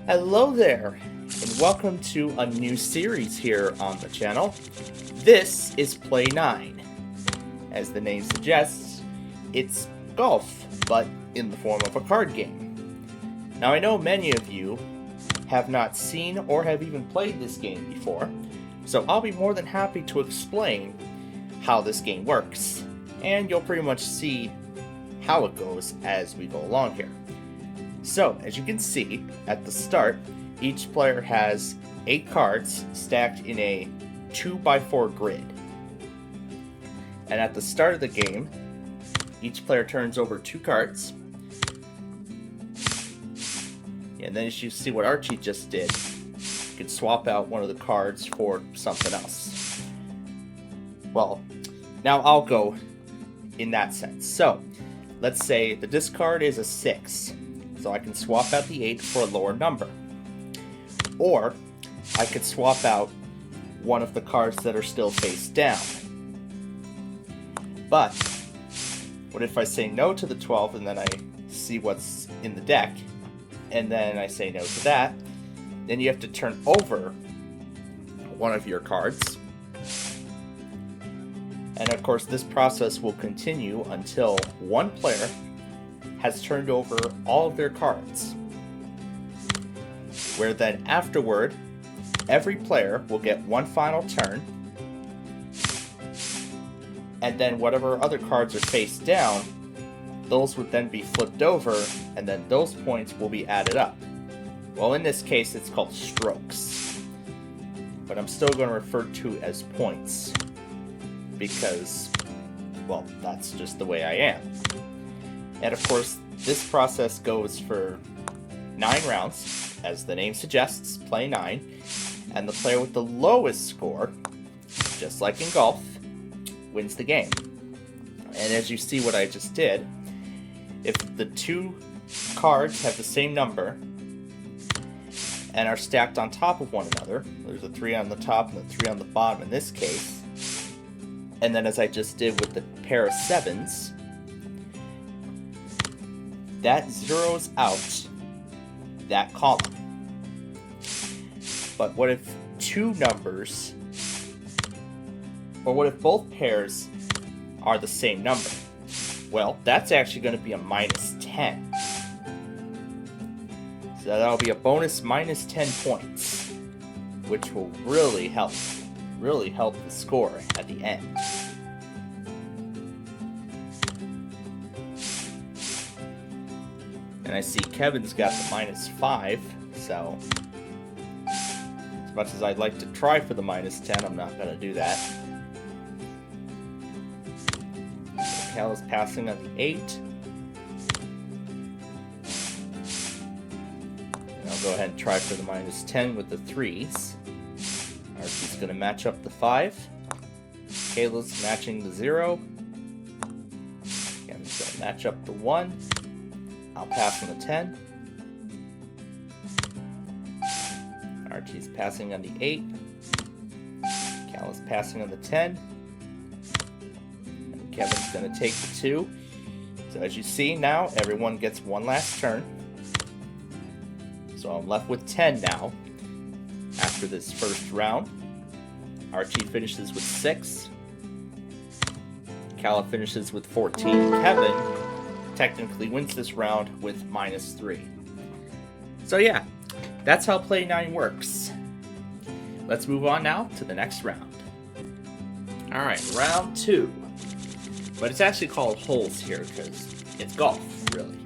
Hello there, and welcome to a new series here on the channel. This is Play 9. As the name suggests, it's golf, but in the form of a card game. Now I know many of you have not seen or have even played this game before, so I'll be more than happy to explain how this game works, and you'll pretty much see how it goes as we go along here. So, as you can see, at the start, each player has 8 cards stacked in a 2x4 grid. And at the start of the game, each player turns over 2 cards. And then as you see what Archie just did, you can swap out one of the cards for something else. Well, now I'll go in that sense. So, let's say the discard is a 6. So I can swap out the 8 for a lower number. Or I could swap out one of the cards that are still face down. But what if I say no to the 12 and then I see what's in the deck, and then I say no to that? Then you have to turn over one of your cards. And of course this process will continue until one player has turned over all of their cards, where then afterward every player will get one final turn, and then whatever other cards are face down, those would then be flipped over, and then those points will be added up. Well, in this case it's called strokes, but I'm still going to refer to it as points because, well, that's just the way I am. And of course, this process goes for 9 rounds, as the name suggests, play 9, and the player with the lowest score, just like in golf, wins the game. And as you see what I just did, if the 2 cards have the same number and are stacked on top of one another, there's a 3 on the top and a 3 on the bottom in this case, and then as I just did with the pair of 7s, that zeroes out that column. But what if 2 numbers, or what if both pairs are the same number? Well, that's actually going to be a -10. So that'll be a bonus -10 points, which will really help the score at the end. And I see Kevin's got the -5, so as much as I'd like to try for the -10, I'm not going to do that. So Cal is passing on the 8. And I'll go ahead and try for the -10 with the 3s. Archie's going to match up the 5. Kayla's matching the 0. Kevin's going to match up the 1. I'll pass on the 10. Archie's passing on the 8. Cal is passing on the 10. And Kevin's going to take the 2. So as you see now, everyone gets one last turn. So I'm left with 10 now after this first round. Archie finishes with 6. Cal finishes with 14. Kevin technically wins this round with -3. So yeah, that's how Play 9 works. Let's move on now to the next round. Alright, round 2. But it's actually called holes here because it's golf, really.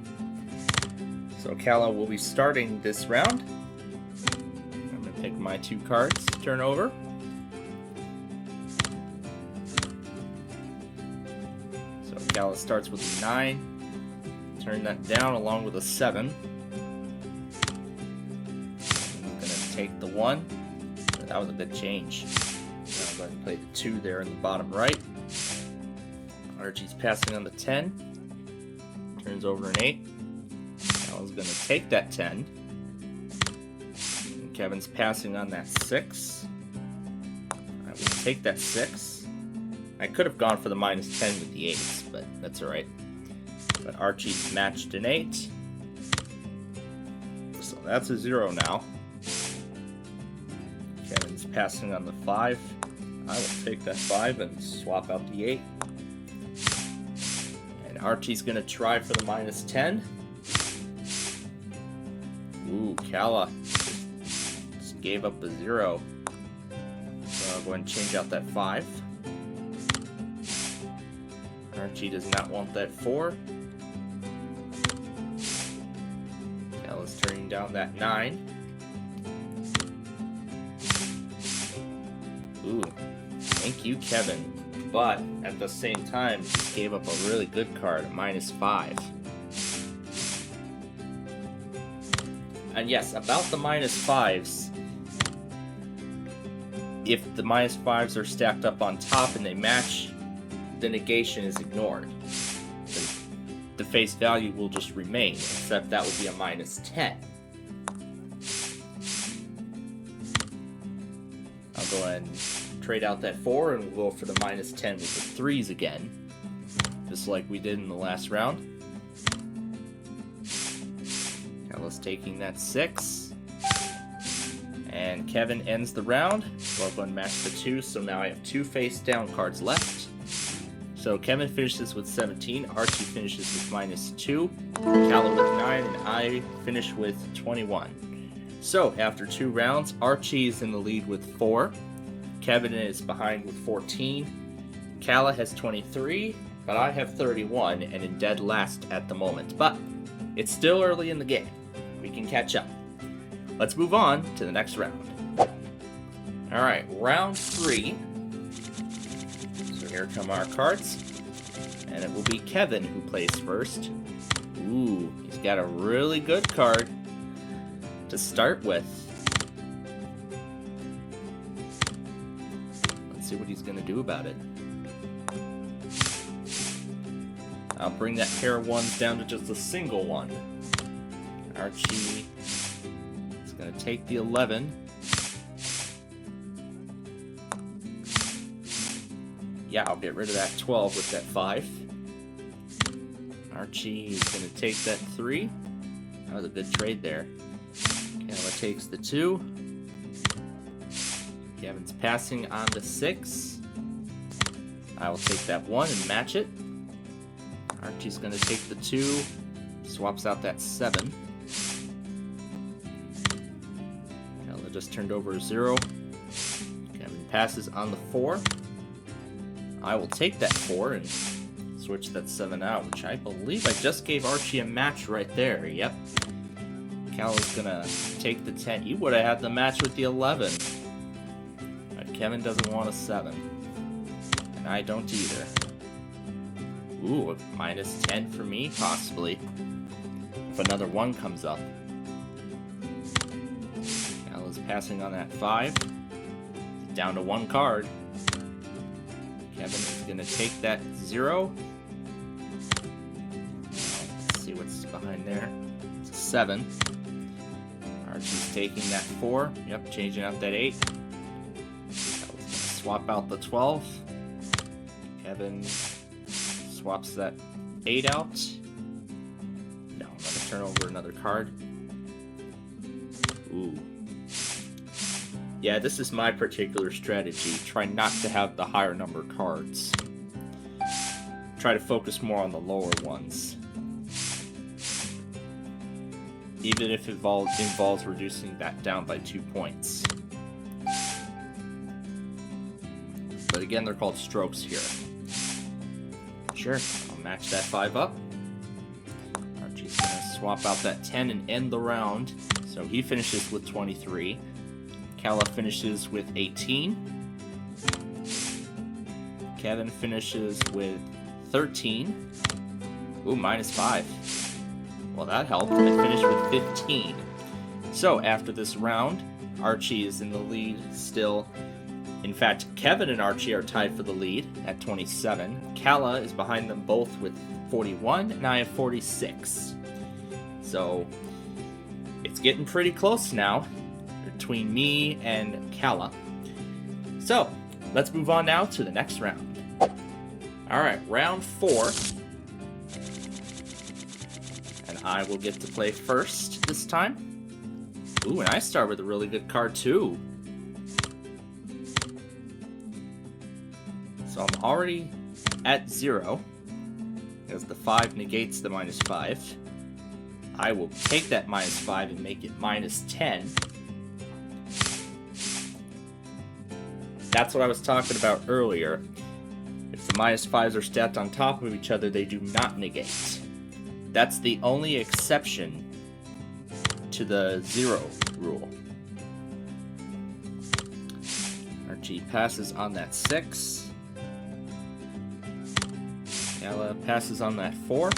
So Calla will be starting this round. I'm going to pick my 2 cards, turn over. So Calla starts with a 9. Turn that down along with a 7. I'm going to take the 1. That was a good change. Now I'm going to play the 2 there in the bottom right. Archie's passing on the 10. Turns over an 8. Alan's going to take that 10. And Kevin's passing on that 6. I will take that 6. I could have gone for the -10 with the 8s, but that's alright. But Archie's matched an 8. So That's a 0 now. Kevin's passing on the 5. I will take that 5 and swap out the 8. And Archie's going to try for the minus 10. Ooh, Kala just gave up a 0. So I'll go ahead and change out that 5. Archie does not want that 4. Kala's turning down that 9. Ooh, thank you, Kevin. But at the same time, he gave up a really good card, minus 5. And yes, about the minus 5s, if the minus 5s are stacked up on top and they match, the negation is ignored. The face value will just remain, except that would be a minus 10. I'll go ahead and trade out that 4 and we'll go for the minus 10 with the 3s again, just like we did in the last round. Kala's taking that 6. And Kevin ends the round. So I'll go and match the 2, so now I have 2 face down cards left. So Kevin finishes with 17, Archie finishes with minus 2, Kala with 9, and I finish with 21. So after 2 rounds, Archie is in the lead with 4, Kevin is behind with 14, Kala has 23, but I have 31 and in dead last at the moment. But it's still early in the game. We can catch up. Let's move on to the next round. Alright, round 3. So here come our cards. And it will be Kevin who plays first. Ooh, he's got a really good card to start with. Let's see what he's going to do about it. I'll bring that pair of 1s down to just a single 1. Archie is going to take the 11. Yeah, I'll get rid of that 12 with that 5. Archie is going to take that 3. That was a good trade there. Kala takes the 2. Kevin's passing on the 6. I will take that 1 and match it. Archie's going to take the 2. Swaps out that 7. Kala just turned over a 0. Kevin passes on the 4. I will take that 4 and switch that 7 out, which I believe I just gave Archie a match right there. Yep. Kala's gonna take the 10. You would have had the match with the 11. But Kevin doesn't want a 7. And I don't either. Ooh, a minus 10 for me, possibly. If another 1 comes up. Kala's passing on that 5. Down to 1 card. Kevin is going to take that 0. Let's see what's behind there. It's a 7. Archie's taking that 4. Yep, changing out that 8. Swap out the 12. Kevin swaps that 8 out. No, I'm going to turn over another card. Ooh. Yeah, this is my particular strategy. Try not to have the higher number cards. Try to focus more on the lower ones. Even if it involves reducing that down by 2 points. But again, they're called strokes here. Sure, I'll match that 5 up. Archie's going to swap out that 10 and end the round. So he finishes with 23. Kala finishes with 18. Kevin finishes with 13. Ooh, minus 5. Well, that helped. I finished with 15. So, after this round, Archie is in the lead still. In fact, Kevin and Archie are tied for the lead at 27. Kala is behind them both with 41, and I have 46. So, it's getting pretty close now between me and Kala. So, let's move on now to the next round. Alright, round 4. And I will get to play first this time. Ooh, and I start with a really good card, too. So I'm already at 0, because the 5 negates the -5. I will take that -5 and make it -10. That's what I was talking about earlier. If the -5s are stacked on top of each other, they do not negate. That's the only exception to the 0 rule. Archie passes on that 6. Kala passes on that 4.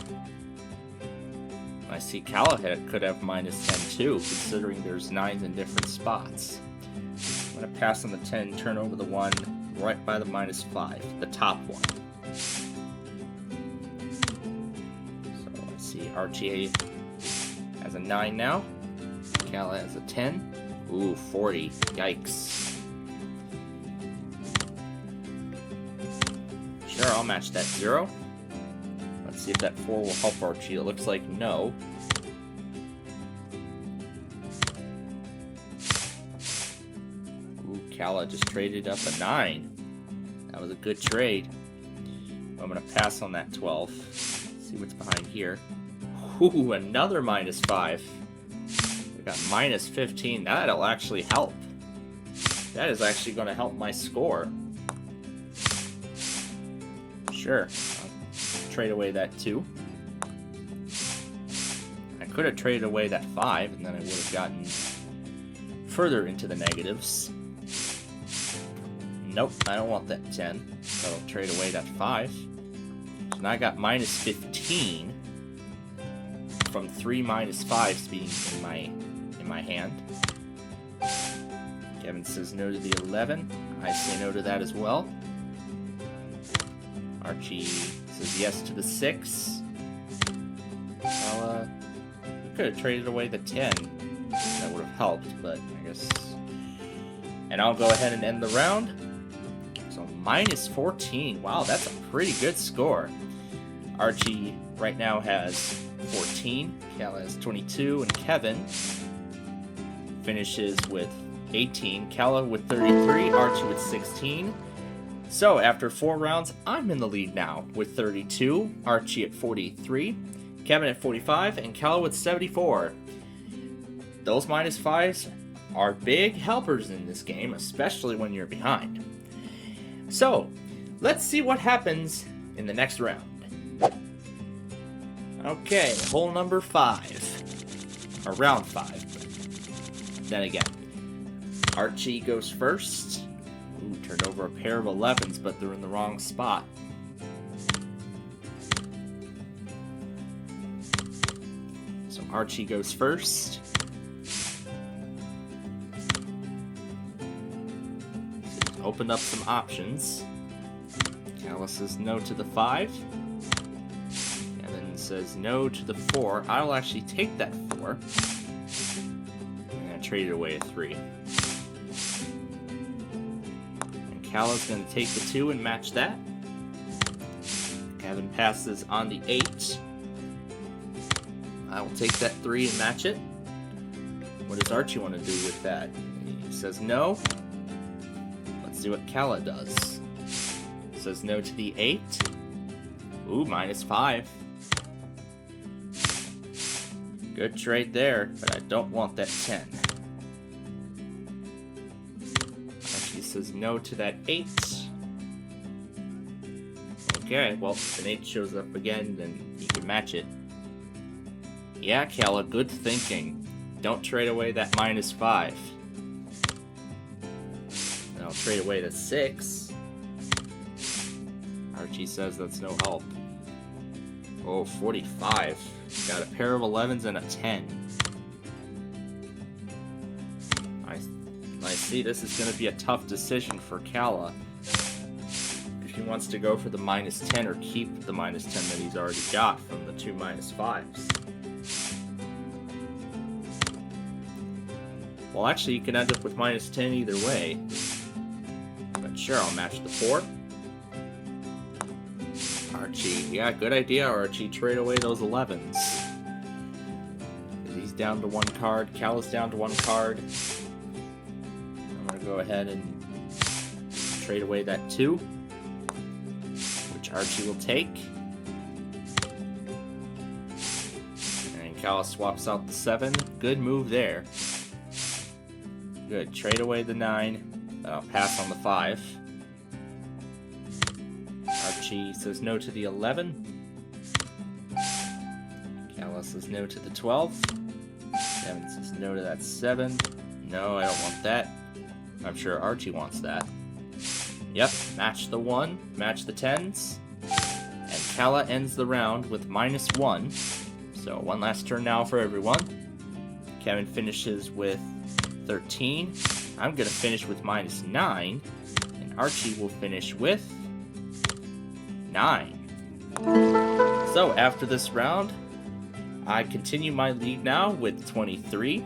I see Kala could have -10 too, considering there's 9s in different spots. I'm going to pass on the 10, turn over the 1 right by the -5, the top one. So I see Archie has a 9 now. Kala has a 10. Ooh, 40. Yikes. Sure, I'll match that 0. Let's see if that 4 will help Archie. It looks like no. Ooh, Kala just traded up a 9. That was a good trade. I'm going to pass on that 12. See what's behind here. Ooh, another -5. We got -15. That'll actually help. That is actually going to help my score. Sure. I'll trade away that 2. I could have traded away that 5, and then I would have gotten further into the negatives. Nope, I don't want that 10, so I'll trade away that 5. So now I got -15 from 3 -5s being in my hand. Kevin says no to the 11. I say no to that as well. Archie says yes to the 6. Well, could have traded away the 10. That would have helped, but I guess... And I'll go ahead and end the round. So -14. Wow, that's a pretty good score. Archie right now has 14. Kala has 22. And Kevin finishes with 18. Kala with 33. Archie with 16. So after 4 rounds, I'm in the lead now with 32. Archie at 43. Kevin at 45. And Kala with 74. Those -5s are big helpers in this game, especially when you're behind. So, let's see what happens in the next round. Okay, hole number 5. Or round 5. Then again, Archie goes first. Ooh, turned over a pair of 11s, but they're in the wrong spot. So Archie goes first. Opened up some options. Kala says no to the 5. And then says no to the 4. I'll actually take that 4. And I traded away a 3. And Kala's going to take the 2 and match that. Kevin passes on the 8. I will take that 3 and match it. What does Archie want to do with that? He says no. See what Kala does. Says no to the 8. Ooh, -5. Good trade there, but I don't want that 10. Archie says no to that 8. Okay, well, if an 8 shows up again, then he can match it. Yeah, Kala, good thinking. Don't trade away that -5. I'll trade away the 6. Archie says that's no help. Oh, 45. Got a pair of 11s and a 10. I see this is going to be a tough decision for Kala. If he wants to go for the -10 or keep the -10 that he's already got from the 2 -5s. Well, actually, you can end up with -10 either way. Sure, I'll match the 4. Archie, yeah, good idea, Archie. Trade away those 11s. down to 1 card. Cala's down to 1 card. I'm going to go ahead and trade away that 2, which Archie will take. And Cala swaps out the 7. Good move there. Good. Trade away the 9. I'll pass on the 5. Archie says no to the 11. Cala says no to the 12. Kevin says no to that 7. No, I don't want that. I'm sure Archie wants that. Yep, match the 1, match the 10s. And Cala ends the round with -1. So 1 last turn now for everyone. Kevin finishes with 13. I'm going to finish with -9. And Archie will finish with 9. So after this round, I continue my lead now with 23.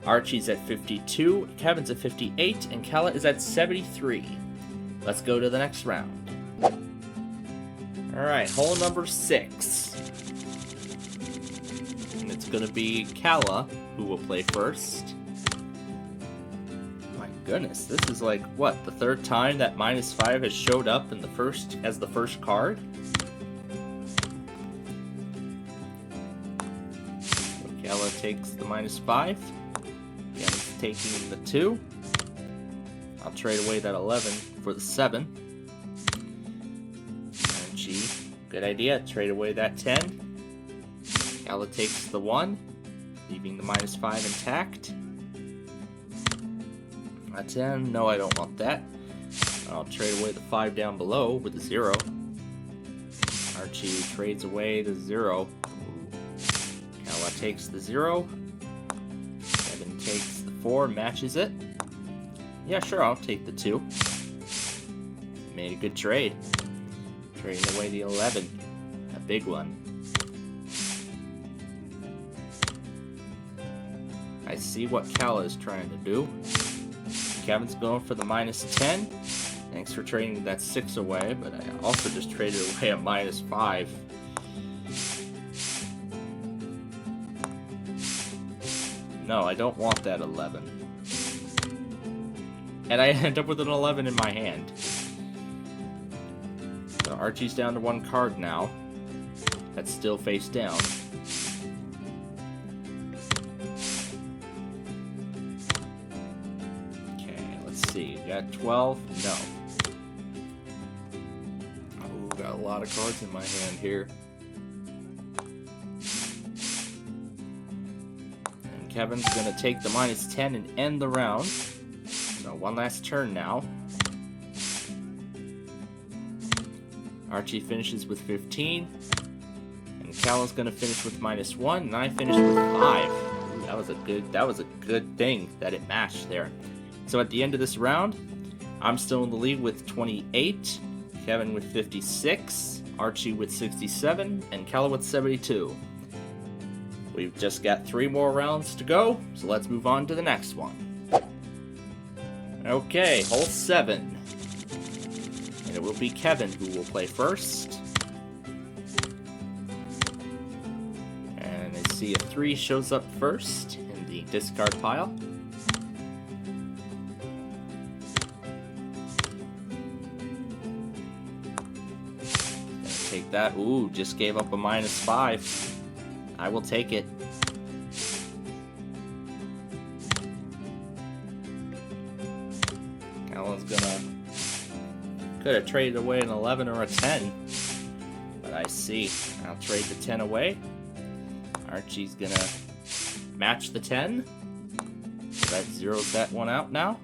Archie's at 52, Kevin's at 58, and Cala is at 73. Let's go to the next round. Alright, hole number 6. And it's going to be Cala who will play first. My goodness, this is like, what, the 3rd time that -5 has showed up in the first as the first card? So Cala takes the -5. Kevin's taking the 2. I'll trade away that 11 for the 7. Archie, good idea. Trade away that 10. Cala takes the 1, leaving the -5 intact. A 10. No, I don't want that. I'll trade away the 5 down below with a 0. Archie trades away the 0. Cala takes the 0. Kevin takes the 4, matches it. Yeah, sure, I'll take the 2. Made a good trade. Trading away the 11. A big one. I see what Cala is trying to do. Kevin's going for the -10. Thanks for trading that 6 away, but I also just traded away a -5. No, I don't want that 11. And I end up with an 11 in my hand. So Archie's down to 1 card now. That's still face down. Okay, let's see. Got 12? No. Oh, got a lot of cards in my hand here. And Kevin's gonna take the -10 and end the round. So 1 last turn now. Archie finishes with 15. And Cala's gonna finish with -1, and I finish with 5. Ooh, that was a good thing that it matched there. So at the end of this round, I'm still in the lead with 28, Kevin with 56, Archie with 67, and Cala with 72. We've just got 3 more rounds to go, so let's move on to the next one. Okay, hole 7. And it will be Kevin who will play first. And I see a 3 shows up first in the discard pile. Gonna take that. Ooh, just gave up a -5. I will take it. Alan's gonna... Could have traded away an 11 or a 10. But I see. I'll trade the 10 away. Archie's gonna match the 10. So that zeroes that one out now.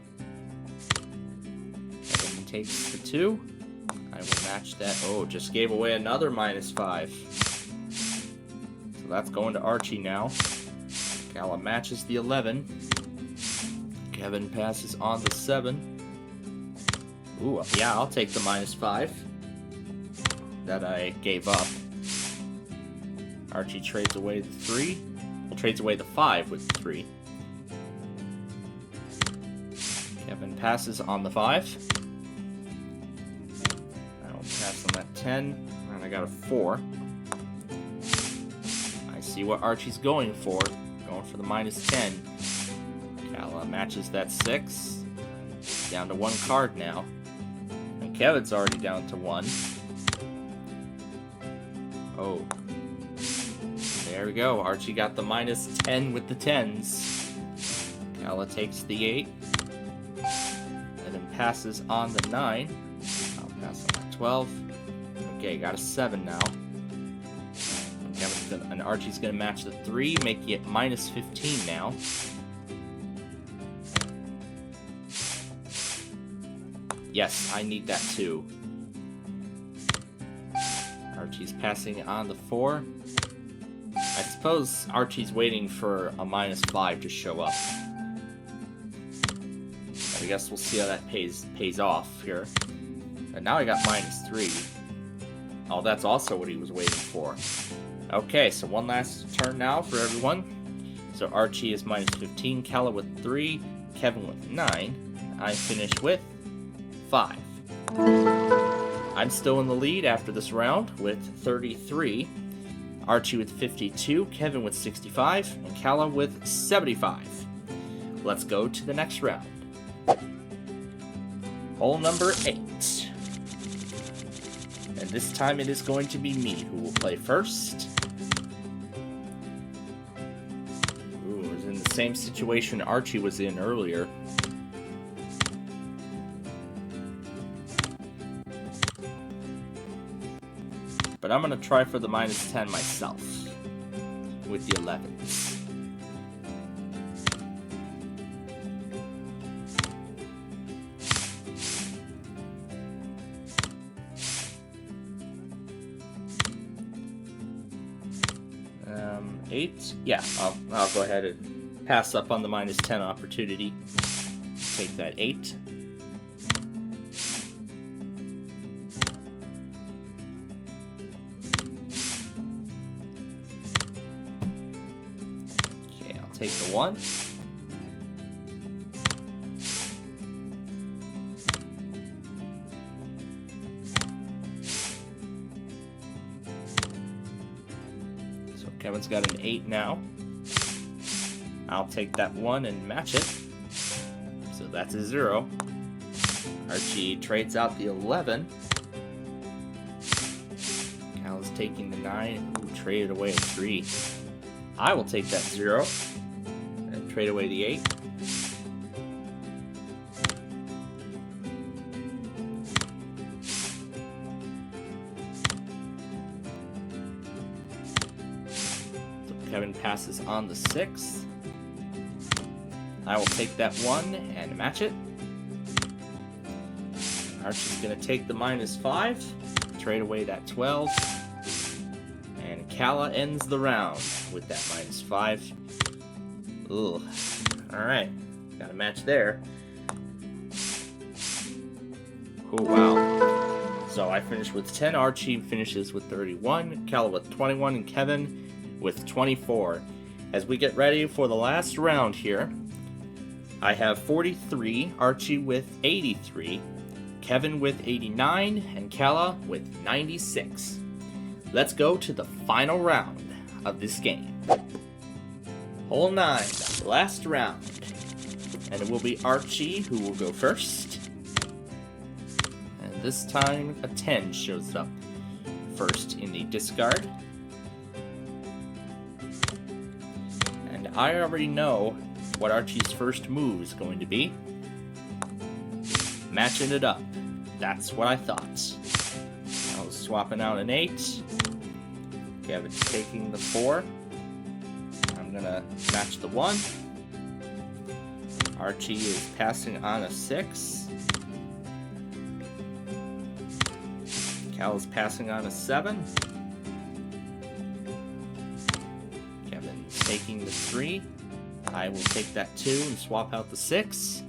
Kevin takes the 2. I will match that. Oh, just gave away another -5. So that's going to Archie now. Cala matches the 11. Kevin passes on the 7. Ooh, yeah, I'll take the -5 that I gave up. Archie trades away the 3. Well, trades away the 5 with the 3. Kevin passes on the 5. I will pass on that 10. And I got a 4. I see what Archie's going for. going for the -10. Calla matches that 6. Down to 1 card now. And Kevin's already down to 1. Oh. There we go. Archie got the -10 with the 10s. Calla takes the 8. And then passes on the 9. I'll pass on that 12. Okay, got a 7 now. And Archie's going to match the 3, making it -15 now. Yes, I need that too. Archie's passing on the 4. I suppose Archie's waiting for a -5 to show up. I guess we'll see how that pays off here. And now I got -3. Oh, that's also what he was waiting for. Okay, so one last turn now for everyone. So Archie is -15, Calla with 3, Kevin with 9. I finish with 5. I'm still in the lead after this round with 33. Archie with 52, Kevin with 65, and Calla with 75. Let's go to the next round. Hole number 8. And this time it is going to be me who will play first. Ooh, I was in the same situation Archie was in earlier. But I'm going to try for the -10 myself with the 11s. Eight? Yeah, I'll go ahead and pass up on the -10 opportunity. Take that 8. Okay, I'll take the 1. Kevin's got an 8 now. I'll take that 1 and match it. So that's a 0. Archie trades out the 11. Calla's taking the 9. Ooh, traded away a 3. I will take that 0 and trade away the 8. Kevin passes on the 6. I will take that 1 and match it. Archie's going to take the -5, trade away that 12. And Calla ends the round with that -5. Ugh. Alright, got a match there. Oh, wow. So I finished with 10, Archie finishes with 31, Calla with 21, and Kevin with 24. As we get ready for the last round here, I have 43, Archie with 83, Kevin with 89, and Calla with 96. Let's go to the final round of this game. Hole 9, last round. And it will be Archie who will go first. And this time a 10 shows up first in the discard. I already know what Archie's first move is going to be. Matching it up. That's what I thought. I was swapping out an 8. Kevin's taking the 4. I'm going to match the 1. Archie is passing on a 6. Cal's passing on a 7. Taking the 3. I will take that 2 and swap out the 6.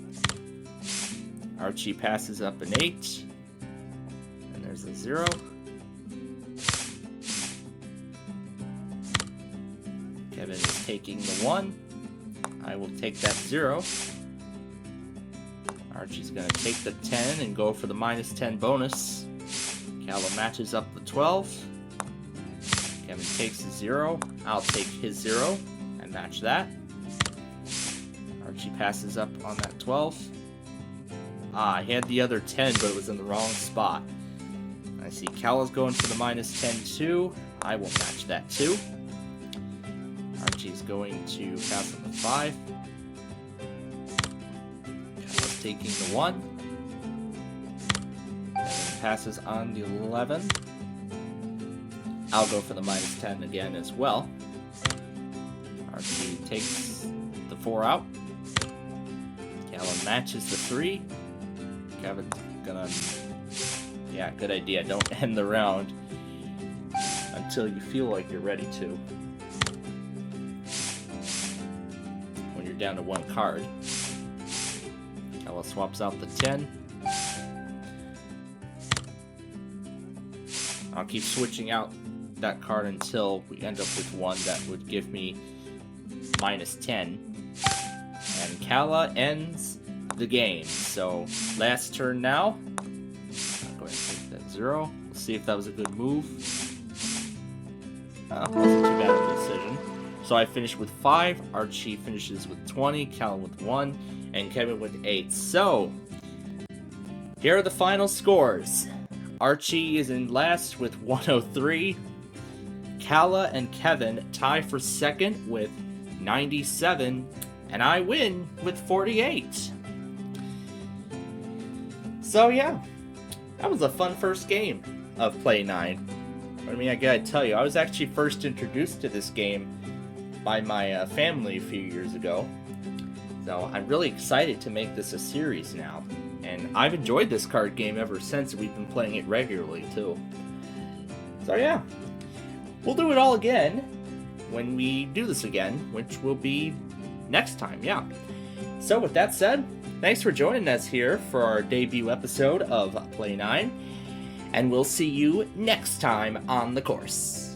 Archie passes up an 8. And there's a 0. Kevin is taking the 1. I will take that 0. Archie's going to take the 10 and go for the -10 bonus. Calla matches up the 12. Kevin takes a 0. I'll take his 0 and match that. Archie passes up on that 12. Ah, I had the other 10, but it was in the wrong spot. I see Cala's going for the minus 10 too. I will match that too. Archie's going to pass on the 5. Cala's taking the 1. Kevin passes on the 11. I'll go for the minus 10 again as well. Archie takes the 4 out. Cala matches the 3. Kevin's gonna... Yeah, good idea. Don't end the round until you feel like you're ready to. When you're down to 1 card. Cala swaps out the 10. I'll keep switching out that card until we end up with one that would give me minus 10. And Cala ends the game. So, last turn now. I'll go ahead and take that 0. Let's see if that was a good move. Wasn't too bad of a decision. So I finished with 5, Archie finishes with 20, Cala with 1, and Kevin with 8. So, here are the final scores. Archie is in last with 103. Cala and Kevin tie for second with 97. And I win with 48. So yeah, that was a fun first game of Play 9. I mean, I gotta tell you, I was actually first introduced to this game by my family a few years ago. So I'm really excited to make this a series now. And I've enjoyed this card game ever since. We've been playing it regularly too. So yeah, we'll do it all again when we do this again, which will be next time, yeah. So with that said, thanks for joining us here for our debut episode of Play 9, and we'll see you next time on the course.